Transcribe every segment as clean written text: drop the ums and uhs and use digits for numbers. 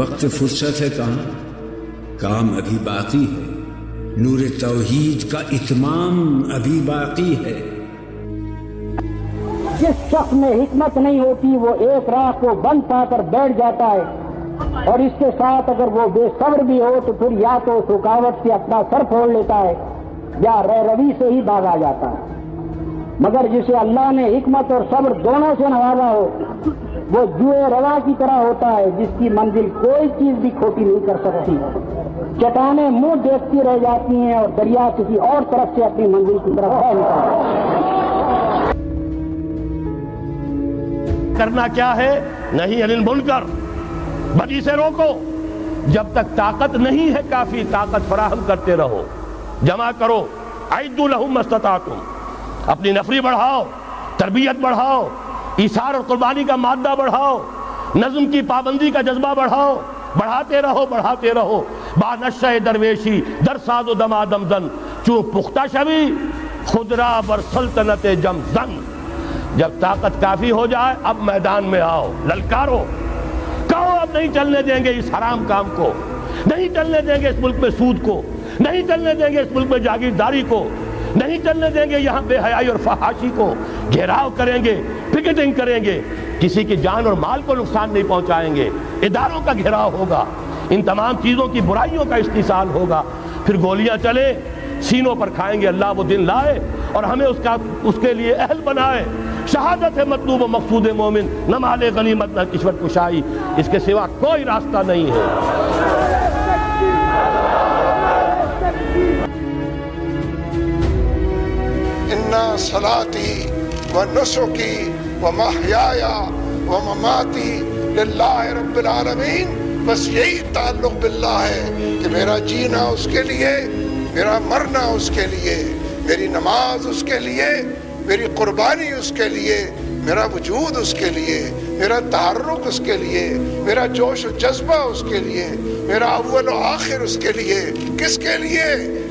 وقت فرصت ہے کہاں، کام ابھی باقی ہے، نور توحید کا اتمام ابھی باقی ہے۔ جس شخص میں حکمت نہیں ہوتی وہ ایک راہ کو بند پا کر بیٹھ جاتا ہے، اور اس کے ساتھ اگر وہ بے صبر بھی ہو تو پھر یا تو رکاوٹ سے اپنا سر پھوڑ لیتا ہے یا رہ روی سے ہی بھاگا جاتا ہے۔ مگر جسے اللہ نے حکمت اور صبر دونوں سے نوازا ہو وہ جوئے روا کی طرح ہوتا ہے، جس کی منزل کوئی چیز بھی کھوٹی نہیں کر سکتی۔ چٹانیں منہ دیکھتی رہ جاتی ہیں اور دریا کسی اور طرف سے اپنی منزل کی طرف بہ نکلتا ہے۔ کرنا کیا ہے؟ نہیں انل منکر، بدی سے روکو۔ جب تک طاقت نہیں ہے کافی طاقت فراہم کرتے رہو، جمع کرو۔ اعدوا لهم ما استطعتم، اپنی نفری بڑھاؤ، تربیت بڑھاؤ، ایثار اور قربانی کا مادہ بڑھاؤ، نظم کی پابندی کا جذبہ بڑھاؤ، بڑھاتے رہو بڑھاتے رہو۔ با نشہ درویشی در ساز و دم آدم زن، چون پختہ شوی خدرا بر سلطنت جم زن۔ جب طاقت کافی ہو جائے اب میدان میں آؤ، للکارو، کہو اب نہیں چلنے دیں گے اس حرام کام کو، نہیں چلنے دیں گے اس ملک میں سود کو، نہیں چلنے دیں گے اس ملک میں جاگیرداری کو، نہیں چلنے دیں گے یہاں بے حیائی اور فحاشی کو۔ گھیراؤ کریں گے، پکٹنگ کریں گے، کسی کی جان اور مال کو نقصان نہیں پہنچائیں گے، اداروں کا گھیراؤ ہوگا، ان تمام چیزوں کی برائیوں کا استحصال ہوگا۔ پھر گولیاں چلے سینوں پر کھائیں گے، اللہ وہ دن لائے اور ہمیں اس کے لیے اہل بنائے۔ شہادت ہے مطلوب و مقصود مومن، نہ مال غنیمت نہ کشوت کشائی، اس کے سوا کوئی راستہ نہیں ہے۔ اِنَّا صَلَاتِي وَنُسُكِي وَمَحْيَايَ وَمَمَاتِي لِلَّهِ رَبِّ الْعَالَمِينَ۔ بس یہی تعلق باللہ ہے کہ میرا جینا اس کے لیے، میرا مرنا اس کے لیے، میری نماز اس کے لیے، میری قربانی اس کے لیے، میرا وجود اس کے لیے، میرا تحرک اس کے لیے، میرا جوش و جذبہ اس کے لیے، میرا اول و آخر اس کے لیے۔ کس کے لیے؟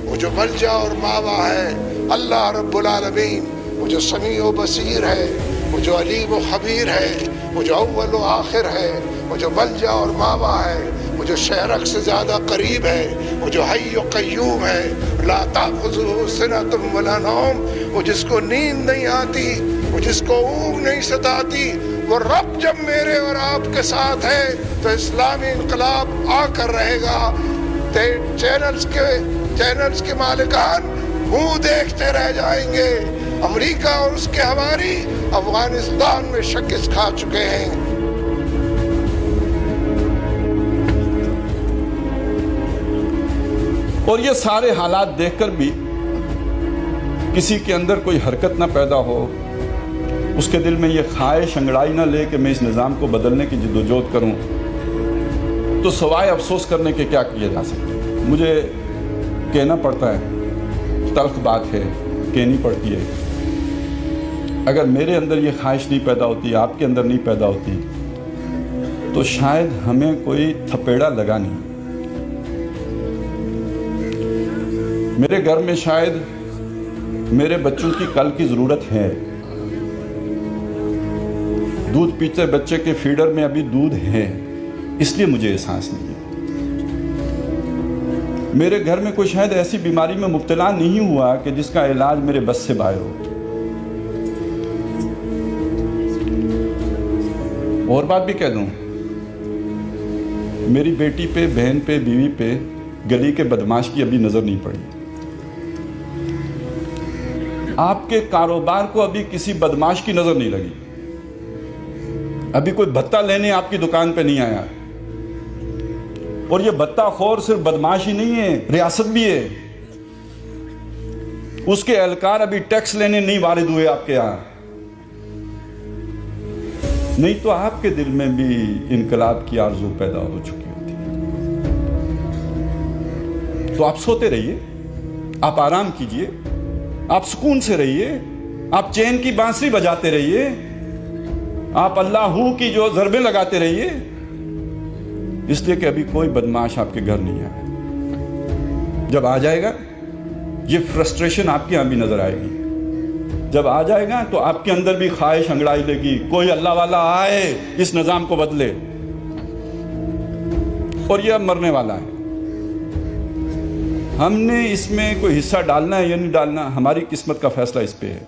وہ جو ملجا اور ماوا ہے، اللہ رب العالمین، وہ جو سمیع و بصیر ہے، وہ جو علیم و خبیر ہے، وہ جو اول و آخر ہے، وہ جو ملجا اور ماوا ہے، وہ جو شہرک سے زیادہ قریب ہے، وہ جو حی و قیوم ہے، لا تأخذہ سنۃ ولا نوم، وہ جس کو نیند نہیں آتی، وہ جس کو اونگ نہیں ستاتی۔ وہ رب جب میرے اور آپ کے ساتھ ہے تو اسلامی انقلاب آ کر رہے گا۔ چینلز کے مالکان منہ دیکھتے رہ جائیں گے۔ امریکہ اور اس کے ہماری افغانستان میں شکست کھا چکے ہیں۔ اور یہ سارے حالات دیکھ کر بھی کسی کے اندر کوئی حرکت نہ پیدا ہو، اس کے دل میں یہ خواہش انگڑائی نہ لے کہ میں اس نظام کو بدلنے کی جدوجہد کروں، تو سوائے افسوس کرنے کے کیا کیا جا سکتا ہے؟ مجھے کہنا پڑتا ہے، تلخ بات ہے، کہنی پڑتی ہے، اگر میرے اندر یہ خواہش نہیں پیدا ہوتی، آپ کے اندر نہیں پیدا ہوتی، تو شاید ہمیں کوئی تھپیڑا لگا نہیں۔ میرے گھر میں شاید میرے بچوں کی کل کی ضرورت ہے، دودھ پیتے بچے کے فیڈر میں ابھی دودھ ہے، اس لیے مجھے احساس نہیں ہے۔ میرے گھر میں کوئی شاید ایسی بیماری میں مبتلا نہیں ہوا کہ جس کا علاج میرے بس سے باہر ہو۔ اور بات بھی کہہ دوں، میری بیٹی پہ، بہن پہ، بیوی پہ گلی کے بدماش کی ابھی نظر نہیں پڑی۔ آپ کے کاروبار کو ابھی کسی بدماش کی نظر نہیں لگی، ابھی کوئی بھتہ لینے آپ کی دکان پہ نہیں آیا۔ اور یہ بھتہ خور صرف بدماش ہی نہیں ہے، ریاست بھی ہے، اس کے اہلکار ابھی ٹیکس لینے نہیں وارد ہوئے آپ کے یہاں، نہیں تو آپ کے دل میں بھی انقلاب کی آرزو پیدا ہو چکی ہوتی۔ تو آپ سوتے رہیے، آپ آرام کیجئے، آپ سکون سے رہیے، آپ چین کی بانسری بجاتے رہیے، آپ اللہ کی جو ضربیں لگاتے رہیے، اس لیے کہ ابھی کوئی بدماش آپ کے گھر نہیں آیا۔ جب آ جائے گا یہ فرسٹریشن آپ کے یہاں بھی نظر آئے گی، جب آ جائے گا تو آپ کے اندر بھی خواہش انگڑائی لے گی، کوئی اللہ والا آئے اس نظام کو بدلے۔ اور یہ اب مرنے والا ہے. ہم نے اس میں کوئی حصہ ڈالنا ہے یا نہیں ڈالنا، ہماری قسمت کا فیصلہ اس پہ ہے.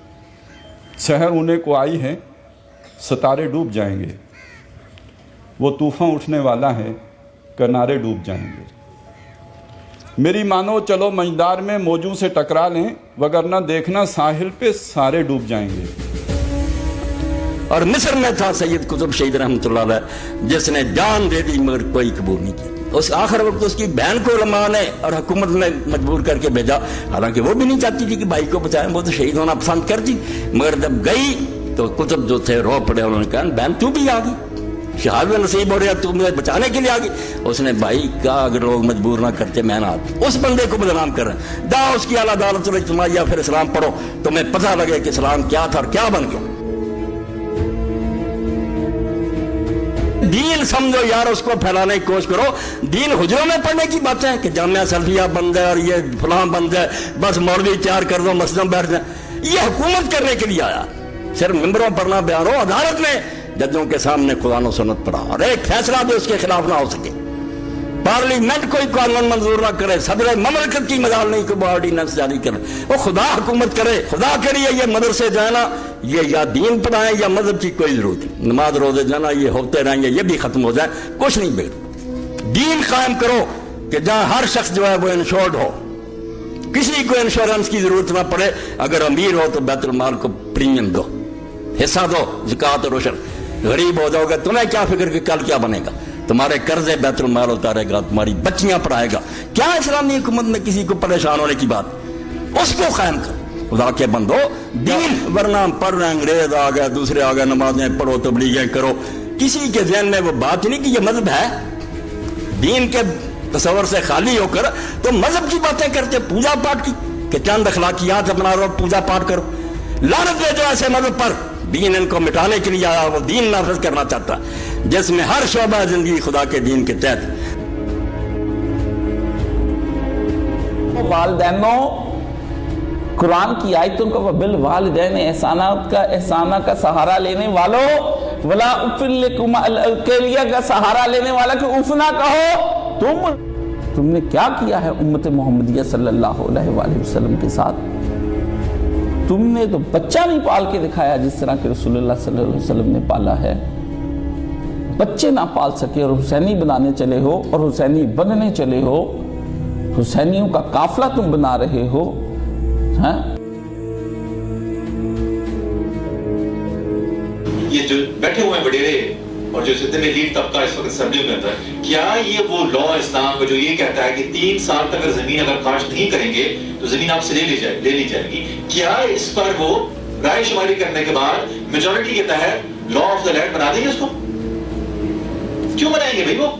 سحر ہونے کو آئی ہے، ستارے ڈوب جائیں گے، وہ طوفان اٹھنے والا ہے، کنارے ڈوب جائیں گے. میری مانو چلو مجدار میں موجوں سے ٹکرا لیں، وگرنہ دیکھنا ساحل پہ سارے ڈوب جائیں گے. اور مصر میں تھا سید قطب شہید رحمۃ اللہ علیہ، جس نے جان دے دی مگر کوئی قبول نہیں کی. اس آخر وقت اس کی بہن کو علماء نے اور حکومت نے مجبور کر کے بھیجا، حالانکہ وہ بھی نہیں چاہتی تھی کہ بھائی کو بچائیں، وہ تو شہید ہونا پسند کرتی. مگر جب گئی تو قطب جو تھے رو پڑے، انہوں نے کہا بہن تو بھی آ گئی، شہادت نصیب ہو رہا، تم مجھے بچانے کے لیے آ گئی. اس نے بھائی کہا اگر لوگ مجبور نہ کرتے میں نہ آتی. اس بندے کو بدنام کر رہے ہیں، جاؤ اس کی اعلیٰ عدالت الاجتماعیہ پھر اسلام پڑھو، تمہیں پتہ لگے کہ اسلام کیا تھا اور کیا بن گیا. دین سمجھو یار، اس کو پھیلانے کی کوشش کرو. دین حجروں میں پڑھنے کی باتیں کہ جامعہ سلفیہ بند ہے اور یہ فلاں بند ہے، بس مولوی تیار کر دو مسجد میں بیٹھ جائیں. یہ حکومت کرنے کے لیے آیا، صرف ممبروں پر نہ بیان ہو، عدالت میں ججوں کے سامنے قرآن و سنت پڑھا، اور ایک فیصلہ بھی اس کے خلاف نہ ہو سکے. پارلیمنٹ کوئی قانون منظور نہ کرے، صدر مملکت کی مجال نہیں کہ وہ آرڈیننس جاری کرے. وہ خدا حکومت کرے. خدا کے لیے یہ مدرسے جانا، یہ یا دین پڑھائیں یا مذہب کی کوئی ضرورت نہیں. نماز روزے جانا یہ ہوتے رہیں گے، یہ بھی ختم ہو جائے، کچھ نہیں بگڑ. دین قائم کرو کہ جہاں ہر شخص جو ہے وہ انشورڈ ہو، کسی کو انشورنس کی ضرورت نہ پڑے. اگر امیر ہو تو بیت المال کو پریمیم دو، حصہ دو، زکوٰۃ اور عشر. غریب ہو جاؤ گے تمہیں کیا فکر کہ کل کیا بنے گا، تمہارے قرضے بیت المال اتارے گا، تمہاری بچیاں پڑھائے گا. کیا اسلامی حکومت میں کسی کو پریشان ہونے کی بات؟ اس کو قائم کر. خدا کے بندو دین، ورنہ پڑھ رہے انگریز آ گئے، دوسرے آ گئے، نمازیں پڑھو، تبلیغیں کرو. کسی کے ذہن میں وہ بات نہیں کہ یہ مذہب ہے. دین کے تصور سے خالی ہو کر تو مذہب کی باتیں کرتے، پوجا پاٹ کی، کہ چند اخلاقیات اپنا رہو، پوجا پاٹ کرو. لعنت دے جو ایسے مذہب پر. دین ان کو مٹانے کے لیے آیا، وہ دین نافذ کرنا چاہتا جس میں ہر شعبہ زندگی خدا کے دین کے تحت. والدینوں قرآن کی آیتوں کا بالوالدین احسانہ کا سہارا لینے والوں، ولا اف لکم الکیلیہ کا سہارا لینے والا کہ اف نہ کہو. تم نے کیا کیا ہے امت محمدیہ صلی اللہ علیہ وآلہ وسلم کے ساتھ؟ تم نے تو بچہ نہیں پال کے دکھایا جس طرح کہ رسول اللہ صلی اللہ علیہ وسلم نے پالا ہے. بچے نہ پال سکے اور حسینی بنانے چلے ہو، اور حسینی بننے چلے ہو، حسینیوں کا قافلہ تم بنا رہے ہو. یہ جو بیٹھے ہوئے ہیں وڈیرے اور جو جتنے لیڈ طبقہ اس وقت اسمبلی میں اندر، کیا یہ وہ لا اسلام کا جو یہ کہتا ہے کہ 3 سال تک اگر زمین اگر کاشت نہیں کریں گے تو زمین آپ سے لے لی جائے گی، کیا اس پر وہ رائے شماری کرنے کے بعد میجورٹی کے تحت لا آف دا لینڈ بنا دیں گے؟ اس کو کیوں بنائیں گے بھائی؟ وہ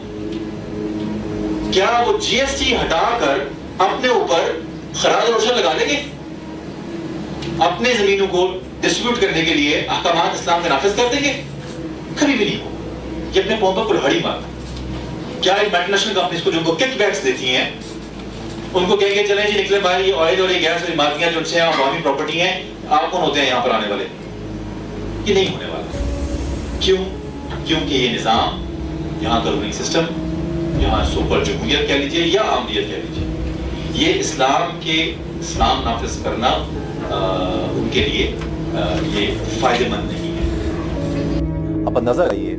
کیا وہ جی ایس ٹی ہٹا کر اپنے اوپر خراج روشن لگا دیں گے؟ اپنے زمینوں کو ڈسٹریبیوٹ کرنے کے لیے احکامات اسلام کے نافذ کر دیں گے؟ کبھی بھی نہیں ہوگا. یہ اپنے قوم پر کلہڑی مارتا. کیا ملٹی نیشنل کمپنیز کو جو ان کو کک بیکس دیتی ہیں ان کو کہیں گے چلیں جی نکلے بھائی یہ آئل اور یہ گیس اور یہ مارکیاں جو سے عوامی پراپرٹی ہیں، آپ کون ہوتے ہیں یہاں پر آنے والے؟ یہ نہیں ہونے والا. کیوں؟ کیونکہ یہ نظام، یہاں کا رولنگ سسٹم، یہاں سپر جمہوریت کہہ لیجیے یا عاملیت کہہ لیجیے، یہ اسلام نافذ کرنا ان کے لیے یہ فائدہ مند نہیں ہے. اب اندازہ لائیے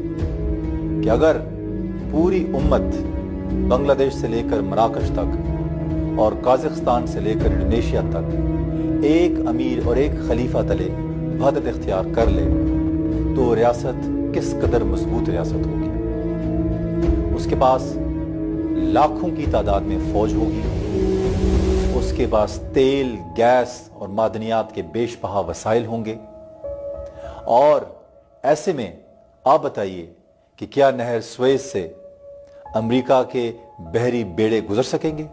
کہ اگر پوری امت بنگلہ دیش سے لے کر مراکش تک اور قازقستان سے لے کر انڈونیشیا تک ایک امیر اور ایک خلیفہ تلے وحدت اختیار کر لے تو ریاست کس قدر مضبوط ریاست ہوگی. اس کے پاس لاکھوں کی تعداد میں فوج ہوگی، اس کے پاس تیل، گیس اور معدنیات کے بیش بہا وسائل ہوں گے. اور ایسے میں آپ بتائیے کہ کیا نہر سویز سے امریکہ کے بحری بیڑے گزر سکیں گے؟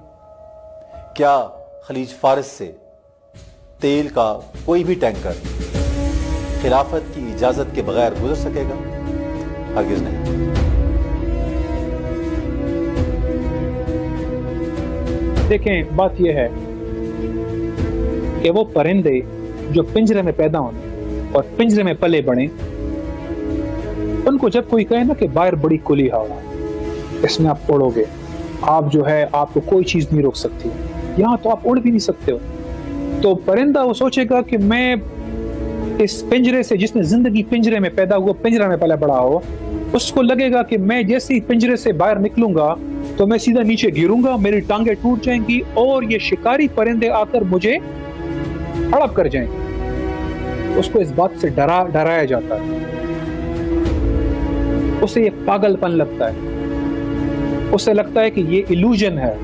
کیا خلیج فارس سے تیل کا کوئی بھی ٹینکر خلافت کی اجازت کے بغیر گزر سکے گا؟ ہرگز نہیں. دیکھیں، بات یہ ہے کہ وہ پرندے جو پنجرے میں پیدا ہونے اور پنجرے میں پلے بڑھیں، ان کو جب کوئی کہے نا کہ باہر بڑی کھلی ہوا، اس میں آپ اڑو گے، آپ جو ہے آپ کو کوئی چیز نہیں روک سکتی. یہاں تو آپ اڑ بھی نہیں سکتے ہو. تو پرندہ وہ سوچے گا کہ میں اس پنجرے سے، جس نے زندگی پنجرے میں پیدا ہوا، پنجرے میں پہلے بڑا ہو، اس کو لگے گا کہ میں جیسے ہی پنجرے سے باہر نکلوں گا تو میں سیدھا نیچے گروں گا، میری ٹانگیں ٹوٹ جائیں گی اور یہ شکاری پرندے آ کر مجھے ہڑپ کر جائیں گے. اس کو اس بات سے ڈرایا جاتا ہے. اسے یہ پاگل پن لگتا ہے. اسے لگتا ہے کہ یہ ایلوژن ہے.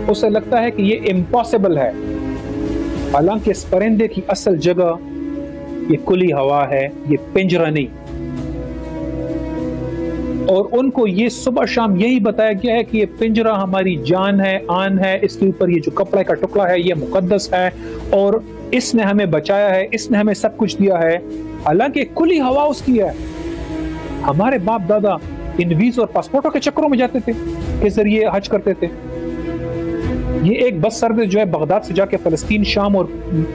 اسے لگتا ہے کہ یہ امپاسبل ہے. حالانکہ اس پرندے کی اصل جگہ یہ کھلی ہوا ہے، یہ پنجرہ نہیں. اور ان کو یہ صبح شام یہی بتایا گیا ہے کہ یہ پنجرہ ہماری جان ہے، آن ہے، اس کے اوپر یہ جو کپڑے کا ٹکڑا ہے یہ مقدس ہے اور اس نے ہمیں بچایا ہے، اس نے ہمیں سب کچھ دیا ہے. حالانکہ کھلی ہوا اس کی ہے. ہمارے باپ دادا ان ویز اور پاسپورٹوں کے چکروں میں جاتے تھے کے ذریعے حج کرتے تھے. یہ ایک بس سروس جو ہے بغداد سے جا کے فلسطین، شام اور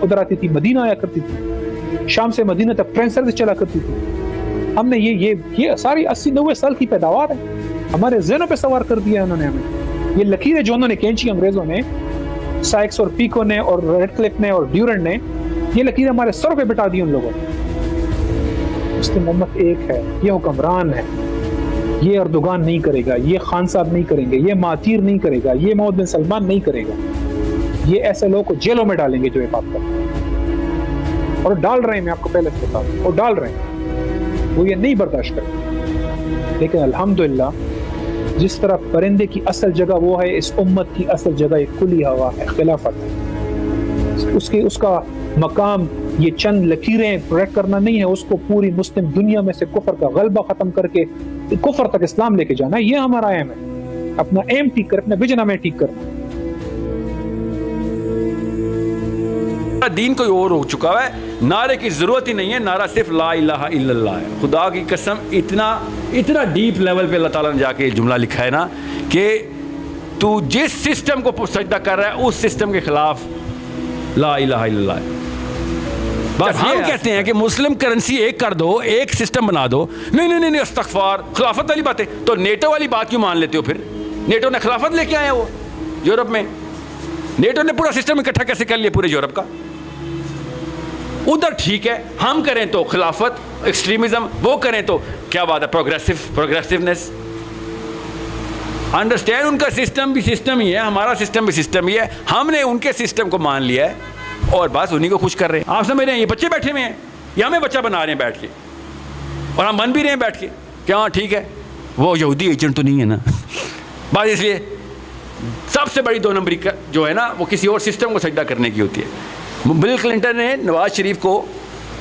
ادھر آتی تھی، مدینہ آیا کرتی تھی. شام سے مدینہ تک ٹرین سروس چلا کرتی تھی. ہم نے یہ ساری 80-90 سال کی پیداوار ہے، ہمارے ذہنوں پہ سوار کر دیا انہوں نے ہمیں. یہ لکیریں جو انہوں نے کھینچی انگریزوں نے، سائکس اور پیکو نے اور ریڈ کلف نے اور ڈیورنڈ نے، یہ لکیریں ہمارے سروں پہ بٹا دی ان لوگوں نے. مسلم امت ایک ہے، یہ حکمران ہے. یہ اردوغان نہیں کرے گا، یہ خان صاحب نہیں کریں گے، یہ ماتیر نہیں کرے گا، یہ محمد بن سلمان نہیں کرے گا. یہ ایسے لوگوں کو جیلوں میں ڈالیں گے جو یہ بات کرتے ہیں، اور ڈال رہے ہیں. میں آپ کو پہلے سے بتا دوں، اور ڈال رہے ہیں. وہ یہ نہیں برداشت کرتے. لیکن الحمدللہ جس طرح پرندے کی اصل جگہ وہ ہے، اس امت کی اصل جگہ ایک کھلی ہوا ہے، خلافت ہے. اس کا مقام یہ چند لکیریں پروٹیکٹ کرنا نہیں ہے، اس کو پوری مسلم دنیا میں سے کفر کا غلبہ ختم کر کے کفر تک اسلام لے کے جانا ہے. یہ ہمارا ایم ہے. اپنا ایم ٹھیک کر، اپنا ویژن ہمیں ٹھیک کرنا. دین کوئی اور ہو چکا ہے. نعرے کی ضرورت ہی نہیں ہے، نعرہ صرف لا الہ الا اللہ ہے. خدا کی قسم اتنا ڈیپ لیول پہ اللہ تعالیٰ نے جا کے جملہ لکھا ہے نا کہ تو جس سسٹم کو سجدہ کر رہا ہے اس سسٹم کے خلاف لا الہ الا اللہ ہے. بس ہم کہتے ہیں کہ مسلم کرنسی ایک کر دو، ایک سسٹم بنا دو. نہیں استغفار، خلافت والی باتیں. تو نیٹو والی بات کیوں مان لیتے ہو پھر؟ نیٹو نے خلافت لے کے آیا، وہ یورپ میں نیٹو نے پورا سسٹم اکٹھا کیسے کر لیا پورے یورپ کا؟ ادھر ٹھیک ہے، ہم کریں تو خلافت، ایکسٹریمزم، وہ کریں تو کیا بات ہے، پروگریسونیس. انڈرسٹینڈ، ان کا سسٹم بھی سسٹم ہی ہے، ہمارا سسٹم بھی سسٹم ہی ہے. ہم نے ان کے سسٹم کو مان لیا ہے اور بس انہیں کو خوش کر رہے ہیں. آپ سمجھ رہے ہیں یہ بچے بیٹھے ہوئے ہیں، یہ ہمیں بچہ بنا رہے ہیں بیٹھ کے، اور ہم من بھی رہے ہیں بیٹھ کے کہ ہاں ٹھیک ہے وہ یہودی ایجنٹ تو نہیں ہے نا. بس اس لیے سب سے بڑی 2 نمبری جو ہے نا وہ کسی اور سسٹم کو سجدہ کرنے کی ہوتی ہے. بل کلنٹن نے نواز شریف کو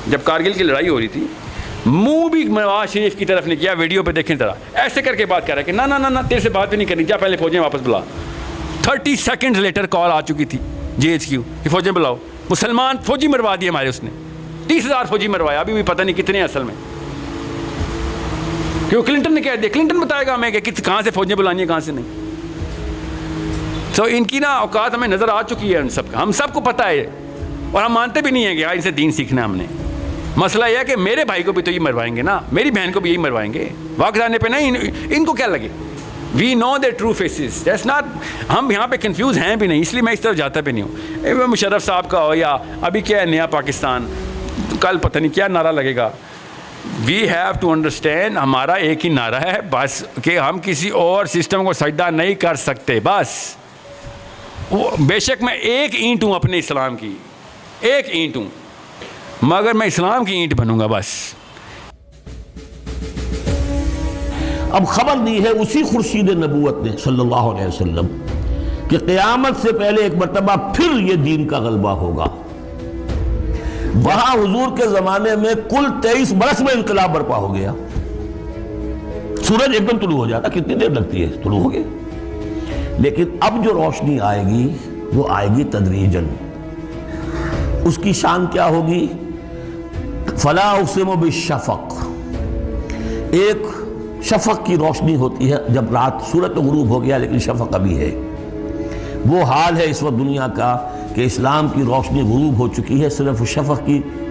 جب کارگل کی لڑائی ہو رہی تھی، منہ بھی نواز شریف کی طرف نے کیا. ویڈیو پہ دیکھیں ذرا، ایسے کر کے بات کر رہا ہے کہ نہ تیرے سے بات بھی نہیں کرنی، جا پہلے فوجیں واپس بلا. 30 سیکنڈ لیٹر کال آ چکی تھی GHQ کہ فوجیں بلاؤ. مسلمان فوجی مروا دیے ہمارے، اس نے 30,000 فوجی مروایا. ابھی بھی پتہ نہیں کتنے اصل میں، کیوں کلنٹن نے کہہ دیا. کلنٹن بتائے گا ہمیں کہ کہاں سے فوجیں بلانی ہیں، کہاں سے نہیں. تو ان کی نا اوقات ہمیں نظر آ چکی ہے ان سب کا، ہم سب کو پتہ ہے، اور ہم مانتے بھی نہیں ہیں کہ ان سے دین سیکھنا ہم نے. مسئلہ یہ ہے کہ میرے بھائی کو بھی تو یہ مروائیں گے نا، میری بہن کو بھی یہی مروائیں گے. وقت آنے پہ نہیں ان کو کیا لگے. We know the true faces, that's not. ہم یہاں پہ کنفیوز ہیں بھی نہیں، اس لیے میں اس طرف جاتا بھی نہیں ہوں. مشرف صاحب کا ہو یا ابھی کیا ہے نیا پاکستان، کل پتہ نہیں کیا نعرہ لگے گا. وی ہیو ٹو انڈرسٹینڈ، ہمارا ایک ہی نعرہ ہے بس، کہ ہم کسی اور سسٹم کو سجدہ نہیں کر سکتے. بس بے شک میں ایک اینٹ ہوں اپنے اسلام کی، ایک اینٹ ہوں، مگر میں اسلام کی اینٹ بنوں گا بس. اب خبر دی ہے اسی خورشید نبوت نے صلی اللہ علیہ وسلم کہ قیامت سے پہلے ایک مرتبہ پھر یہ دین کا غلبہ ہوگا. وہاں حضور کے زمانے میں کل 23 برس میں انقلاب برپا ہو گیا. سورج ایک دم طلوع ہو جاتا، کتنی دیر لگتی ہے، طلوع ہو گیا. لیکن اب جو روشنی آئے گی وہ آئے گی تدریجاً. اس کی شان کیا ہوگی؟ فلا اقسم بالشفق. ایک شفق کی روشنی ہوتی ہے جب رات سورج تو غروب ہو گیا لیکن شفق ابھی ہے. وہ حال ہے اس وقت دنیا کا کہ اسلام کی روشنی غروب ہو چکی ہے، صرف شفق کی